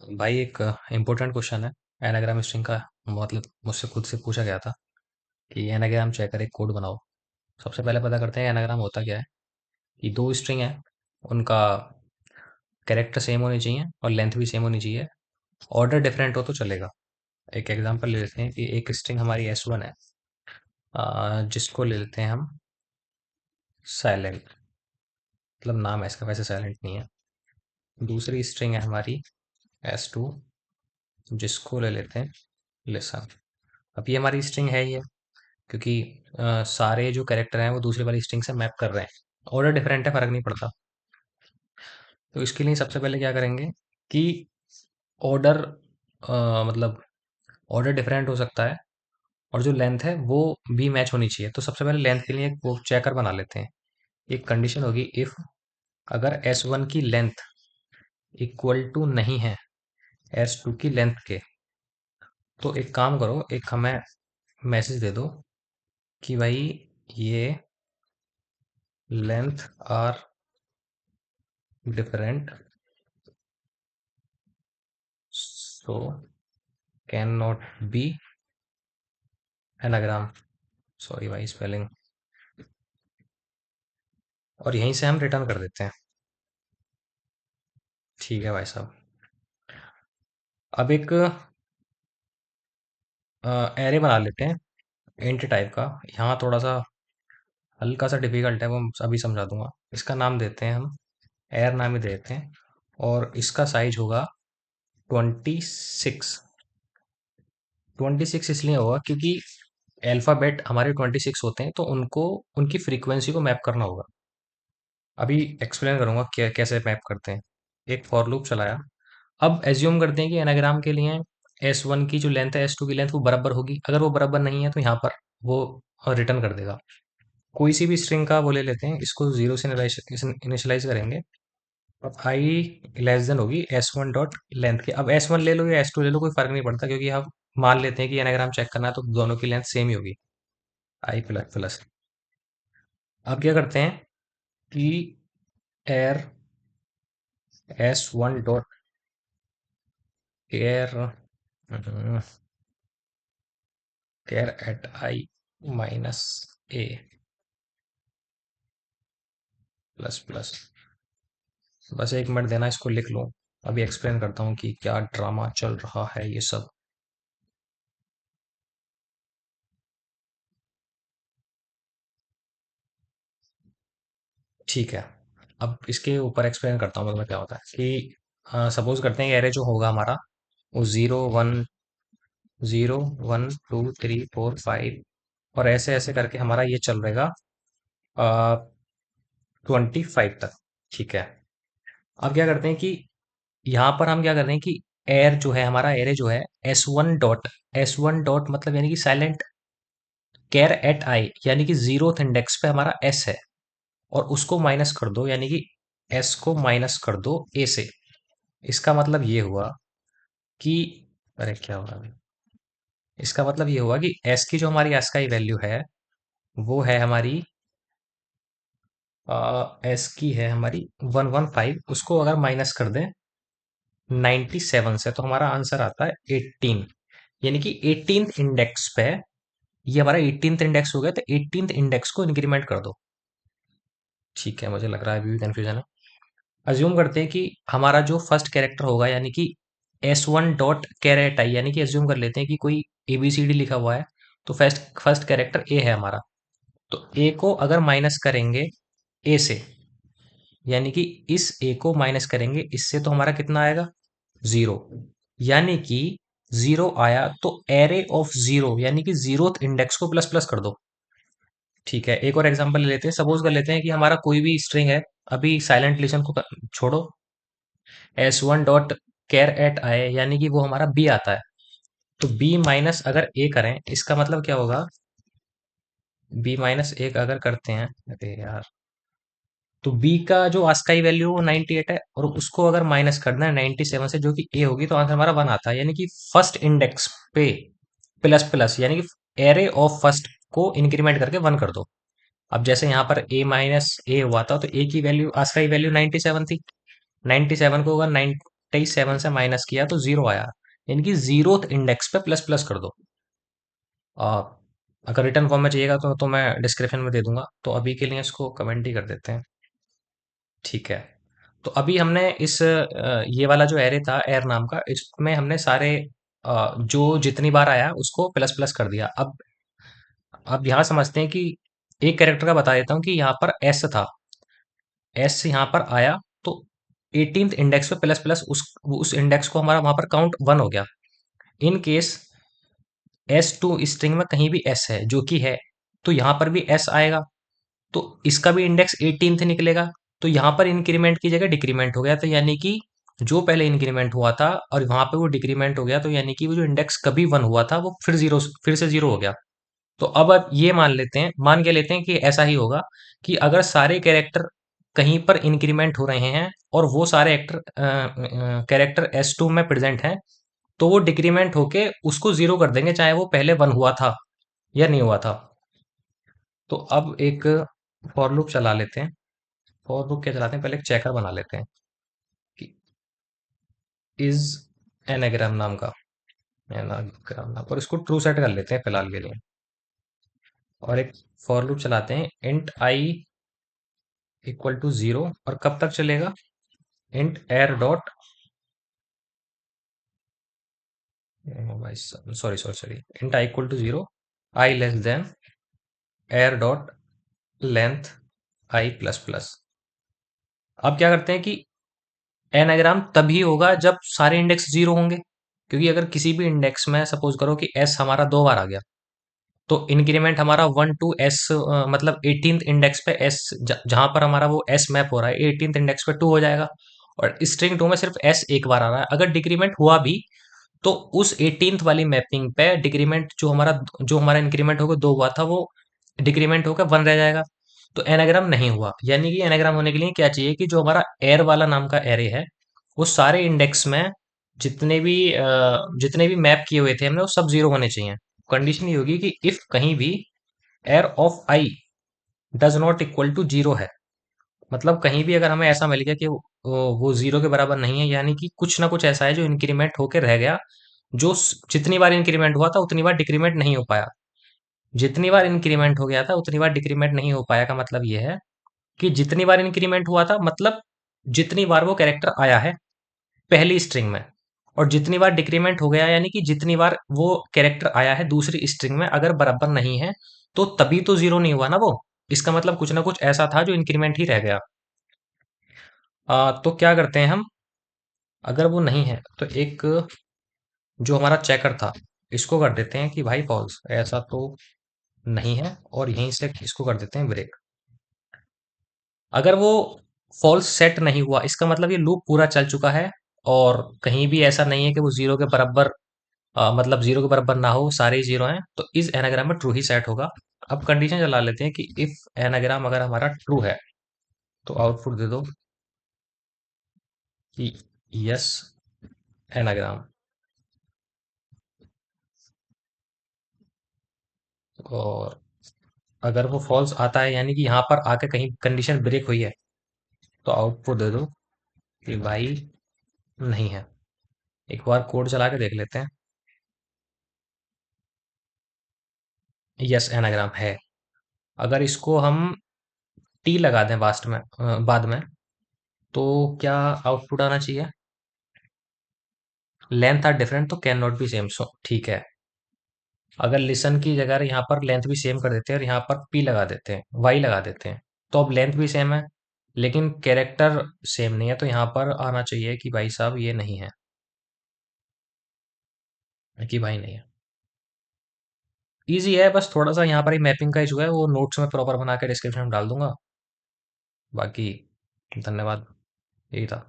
भाई एक important question है एनाग्राम स्ट्रिंग का। मतलब मुझसे खुद से पूछा गया था कि एनाग्राम चेकर एक कोड बनाओ। सबसे पहले पता करते हैं एनाग्राम होता क्या है। कि दो स्ट्रिंग है, उनका कैरेक्टर सेम होनी चाहिए और लेंथ भी सेम होनी चाहिए। ऑर्डर डिफरेंट हो तो चलेगा। एक एग्जांपल ले लेते हैं कि एक स्ट्रिंग हमारी S1 है, जिसको ले लेते हैं हम साइलेंट। मतलब नाम है इसका, वैसे साइलेंट नहीं है। दूसरी स्ट्रिंग है हमारी S2, जिसको ले लेते हैं लिसन। अब ये हमारी स्ट्रिंग है ही है, क्योंकि सारे जो कैरेक्टर हैं वो दूसरी वाली स्ट्रिंग से मैप कर रहे हैं। ऑर्डर डिफरेंट है, फर्क नहीं पड़ता। तो इसके लिए सबसे पहले क्या करेंगे कि ऑर्डर मतलब ऑर्डर डिफरेंट हो सकता है और जो लेंथ है वो भी मैच होनी चाहिए। तो सबसे पहले लेंथ के लिए एक वो चेकर बना लेते हैं। एक कंडीशन होगी, इफ अगर S1 की लेंथ इक्वल टू नहीं है S2 की लेंथ के, तो एक काम करो, एक हमें मैसेज दे दो कि भाई ये length are different, so can not be anagram. Sorry भाई स्पेलिंग। और यहीं से हम रिटर्न कर देते हैं। ठीक है भाई साहब। अब एक एरे बना लेते हैं इंट टाइप का। यहाँ थोड़ा सा हल्का सा डिफिकल्ट है, वो अभी समझा दूंगा। इसका नाम देते हैं हम, एर नाम ही देते हैं। और इसका साइज होगा 26। 26 इसलिए होगा क्योंकि अल्फ़ाबेट हमारे 26 होते हैं, तो उनको उनकी फ्रीक्वेंसी को मैप करना होगा। अभी एक्सप्लेन करूंगा कैसे मैप करते हैं। एक फॉर लूप चलाया। अब एज्यूम करते हैं कि एनाग्राम के लिए S1 की जो लेंथ है S2 की लेंथ वो बराबर होगी। अगर वो बराबर नहीं है तो यहाँ पर वो रिटर्न कर देगा। कोई सी भी स्ट्रिंग का वो ले लेते हैं, इसको जीरो से इनिशियलाइज करेंगे। अब आई लेस देन होगी S1 डॉट लेंथ के। अब S1 ले लो या S2 ले लो, कोई फर्क नहीं पड़ता, क्योंकि हम मान लेते हैं कि एनाग्राम चेक करना है तो दोनों की लेंथ सेम ही होगी। आई प्लस प्लस। अब क्या करते हैं कि एर S1 dot care care at I minus A plus plus. बस एक मिनट देना, इसको लिख लो। अभी एक्सप्लेन करता हूँ कि क्या ड्रामा चल रहा है ये सब। ठीक है। अब इसके ऊपर एक्सप्लेन करता हूँ मैं क्या होता है कि सपोज करते हैं कि एरे जो होगा हमारा वो 0 1 0 1 2 3 4 5 और ऐसे ऐसे करके हमारा ये चल रहेगा 25 तक। ठीक है। अब क्या करते हैं कि यहाँ पर हम क्या कर रहे हैं कि एर जो है हमारा एरे जो है S1 डॉट मतलब यानी कि साइलेंट केयर एट आई, यानी कि जीरो इंडेक्स पे हमारा S है। और उसको माइनस कर दो, यानी कि S को माइनस कर दो A से। इसका मतलब ये हुआ कि अरे क्या हुआ अभी? इसका मतलब ये हुआ कि S की जो हमारी ASCII वैल्यू है वो है हमारी S की है हमारी 115। उसको अगर माइनस कर दें 97 से तो हमारा आंसर आता है 18। यानी कि 18th इंडेक्स पे, ये हमारा 18th इंडेक्स हो गया, तो 18th इंडेक्स को इंक्रीमेंट कर दो। ठीक है, मुझे लग रहा है अभी भी कंफ्यूजन है। अज्यूम करते हैं कि हमारा जो फर्स्ट कैरेक्टर होगा, यानी कि S1 डॉट कैरेट आई, यानी कि अज्यूम कर लेते हैं कि कोई ABCD लिखा हुआ है। तो फर्स्ट फर्स्ट कैरेक्टर A है हमारा। तो A को अगर माइनस करेंगे A से, यानी कि इस A को माइनस करेंगे इससे, तो हमारा कितना आएगा? जीरो। यानी कि जीरो आया तो एरे ऑफ जीरो, यानी कि जीरोथ इंडेक्स को प्लस प्लस कर दो। ठीक है, एक और एग्जांपल ले लेते हैं। सपोज कर लेते हैं कि हमारा कोई भी स्ट्रिंग है। अभी साइलेंट लिसन को छोड़ो। S1 डॉट कैर एट आए, यानी कि वो हमारा B आता है। तो B माइनस अगर A करें, इसका मतलब क्या होगा? B माइनस एक अगर करते हैं, अरे यार, तो B का जो आस्काई वैल्यू वो 98 है, और उसको अगर माइनस करना है 97 से, जो कि A होगी, तो आंसर हमारा 1 आता है। यानी कि फर्स्ट इंडेक्स पे प्लस प्लस, यानी कि एरे ऑफ फर्स्ट को इंक्रीमेंट करके 1 कर दो। अब जैसे यहाँ पर A माइनस A हुआ था, तो A की वैल्यू आस्काई वैल्यू 97 थी। 97 को होगा 9 97 से माइनस किया तो जीरो आया, यानी कि जीरोथ इंडेक्स पे प्लस प्लस कर दो। आ, अगर रिटर्न फॉर्म में चाहिएगा तो मैं डिस्क्रिप्शन में दे दूंगा, तो अभी के लिए इसको कमेंट ही कर देते हैं। ठीक है। तो अभी हमने ये वाला जो एरे था एर नाम का, इसमें हमने सारे जो जितनी बार आया उसको प्लस प्लस कर दिया। अब यहाँ समझते हैं कि एक कैरेक्टर का बता देता हूँ कि यहाँ पर एस था, एस यहाँ पर आया तो 18th इंडेक्स पे प्लस प्लस उस इंडेक्स को हमारा वहां पर काउंट 1 हो गया। In case S two string में कहीं भी एस है जो कि है, तो यहाँ पर भी एस आएगा, तो इसका भी इंडेक्स 18th निकलेगा। तो यहाँ पर इंक्रीमेंट की जगह डिक्रीमेंट हो गया, तो यानी कि जो पहले इंक्रीमेंट हुआ था और वहां पे वो डिक्रीमेंट हो गया, तो यानी कि वो जो इंडेक्स कभी 1 हुआ था वो फिर से जीरो हो गया। तो अब ये मान के लेते हैं कि ऐसा ही होगा कि अगर सारे कैरेक्टर कहीं पर इंक्रीमेंट हो रहे हैं और वो सारे कैरेक्टर S2 में प्रेजेंट हैं, तो वो डिक्रीमेंट होके उसको जीरो कर देंगे, चाहे वो पहले 1 हुआ था या नहीं हुआ था। तो अब एक फॉर लूप चला लेते हैं। फॉर लूप क्या चलाते हैं, पहले एक चेकर बना लेते हैं कि इज एनाग्राम नाम का, एनाग्राम नाम, और इसको ट्रू सेट कर लेते हैं फिलहाल के लिए। और एक फॉर लूप चलाते हैं int I equal to zero, और कब तक चलेगा, int arr dot, sorry sorry sorry, int I equal to zero, I less than arr dot length I plus plus. अब क्या करते हैं कि एनाग्राम तभी होगा जब सारे इंडेक्स जीरो होंगे, क्योंकि अगर किसी भी इंडेक्स में सपोज करो कि एस हमारा 2 बार आ गया, तो इंक्रीमेंट हमारा 1 to S, मतलब 18th इंडेक्स पे एस, जहां पर हमारा वो एस मैप हो रहा है 18th इंडेक्स पे 2 हो जाएगा। और स्ट्रिंग 2 में सिर्फ एस एक बार आ रहा है, अगर डिक्रीमेंट हुआ भी तो उस 18th वाली मैपिंग पे डिक्रीमेंट जो हमारा इंक्रीमेंट होकर 2 हुआ था वो डिक्रीमेंट होकर 1 रह जाएगा। तो एनाग्राम नहीं हुआ, यानी कि एनाग्राम होने के लिए क्या चाहिए कि जो हमारा एर वाला नाम का एरे है, वो सारे इंडेक्स में जितने भी मैप किए हुए थे हमने वो सब जीरो होने चाहिए। कंडीशन ये होगी कि इफ कहीं भी arr of I does not equal to zero है, मतलब कहीं भी अगर हमें ऐसा मिल गया कि वो जीरो के बराबर नहीं है, यानी कि कुछ ना कुछ ऐसा है जो इंक्रीमेंट होके रह गया, जितनी बार इंक्रीमेंट हुआ था उतनी बार डिक्रीमेंट नहीं हो पाया। जितनी बार इंक्रीमेंट हो गया था उतनी बार डिक्रीमेंट नहीं हो पाया का मतलब ये है कि जितनी बार इंक्रीमेंट हुआ था मतलब जितनी बार वो कैरेक्टर आया है पहली स्ट्रिंग में, और जितनी बार डिक्रीमेंट हो गया यानी कि जितनी बार वो कैरेक्टर आया है दूसरी स्ट्रिंग में अगर बराबर नहीं है, तो तभी तो जीरो नहीं हुआ ना वो। इसका मतलब कुछ ना कुछ ऐसा था जो इंक्रीमेंट ही रह गया। तो क्या करते हैं हम, अगर वो नहीं है तो एक जो हमारा चेकर था इसको कर देते हैं कि भाई फॉल्स, ऐसा तो नहीं है, और यहीं से इसको कर देते हैं ब्रेक। अगर वो फॉल्स सेट नहीं हुआ इसका मतलब ये लूप पूरा चल चुका है और कहीं भी ऐसा नहीं है कि वो जीरो के बराबर, मतलब जीरो के बराबर ना हो, सारे ही जीरो हैं, तो इस एनाग्राम में ट्रू ही सेट होगा। अब कंडीशन चला लेते हैं कि इफ एनाग्राम अगर हमारा ट्रू है तो आउटपुट दे दो कि यस एनाग्राम। और अगर वो फॉल्स आता है यानी कि यहाँ पर आके कहीं कंडीशन ब्रेक हुई है, तो आउटपुट दे दो कि भाई नहीं है। एक बार कोड चला के देख लेते हैं। यस एनाग्राम है। अगर इसको हम टी लगा दें बाद में, तो क्या आउटपुट आना चाहिए, लेंथ आर डिफरेंट तो कैन नॉट बी सेम, सो ठीक है। अगर लिसन की जगह यहाँ पर लेंथ भी सेम कर देते हैं और यहाँ पर पी लगा देते हैं, वाई लगा देते हैं, तो अब लेंथ भी सेम है लेकिन कैरेक्टर सेम नहीं है, तो यहाँ पर आना चाहिए कि भाई साहब ये नहीं है, कि भाई नहीं है। ईजी है, बस थोड़ा सा यहाँ पर ही मैपिंग का इशू है, वो नोट्स में प्रॉपर बना के डिस्क्रिप्शन में डाल दूंगा। बाकी धन्यवाद, यही था।